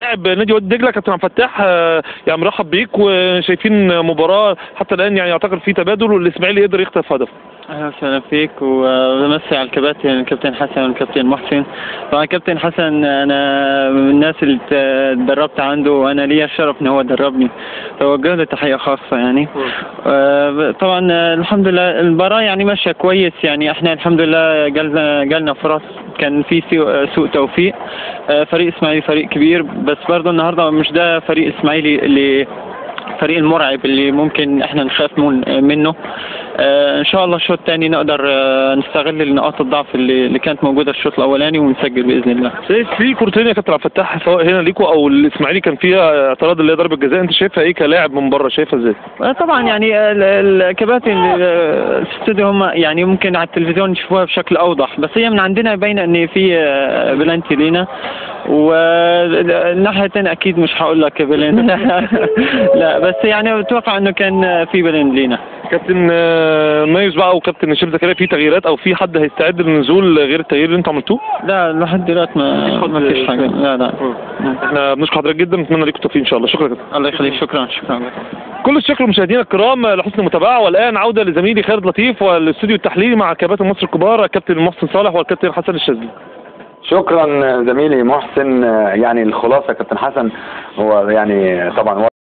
لاعب نادي وادي دجله كابتن عبد الفتاح، يعني مرحب بيك، وشايفين مباراه حتى الان يعني يعتبر في تبادل والاسماعيلي قدر يخطف هدف. اهلا وسهلا فيك، وبمسي على الكباتن الكابتن حسن والكابتن محسن. طبعا كابتن حسن انا من الناس اللي اتدربت عنده، وانا ليا الشرف ان هو دربني، فوجه له تحيه خاصه يعني. طبعا الحمد لله المباراه يعني ماشيه كويس، يعني احنا الحمد لله جالنا فرص، كان في سوء توفيق. فريق اسماعيلي فريق كبير، بس برضه النهارده مش ده فريق اسماعيلي اللي فريق المرعب اللي ممكن احنا نخاف منه. ان شاء الله الشوط الثاني نقدر نستغل نقاط الضعف اللي كانت موجوده الشوط الاولاني ونسجل باذن الله. في كورتين يا كابتن عبد الفتاح، سواء هنا ليكوا او الاسماعيلي كان فيها اعتراض اللي هي ضربه جزاء، انت شايفها ايه كلاعب من بره؟ شايفها ازاي؟ طبعا يعني الكباتن الاستوديو هم يعني ممكن على التلفزيون يشوفوها بشكل اوضح، بس هي من عندنا باينه ان في بلانتي لينا، والناحيه الثانيه اكيد مش هقول لك بلين لا بس يعني بتوقع انه كان في بلين لينا. كابتن مايوس بقى وكابتن شريف زكريا، في تغييرات او في حد هيستعد للنزول غير التغيير اللي انتوا عملتوه؟ لا لحد دلوقتي ما فيش حاجه. لا احنا بنشكر حضرتك جدا، نتمنى لكم التوفيق ان شاء الله. شكرا يا كابتن. الله يخليك. شكرا. كل الشكر مشاهدينا الكرام لحسن المتابعه، والان عوده لزميلي خالد لطيف والاستوديو التحليلي مع كباتن مصر الكبار الكابتن محسن صالح والكابتن حسن الشاذلي. شكرا زميلي محسن. يعني الخلاصه كابتن حسن هو يعني طبعا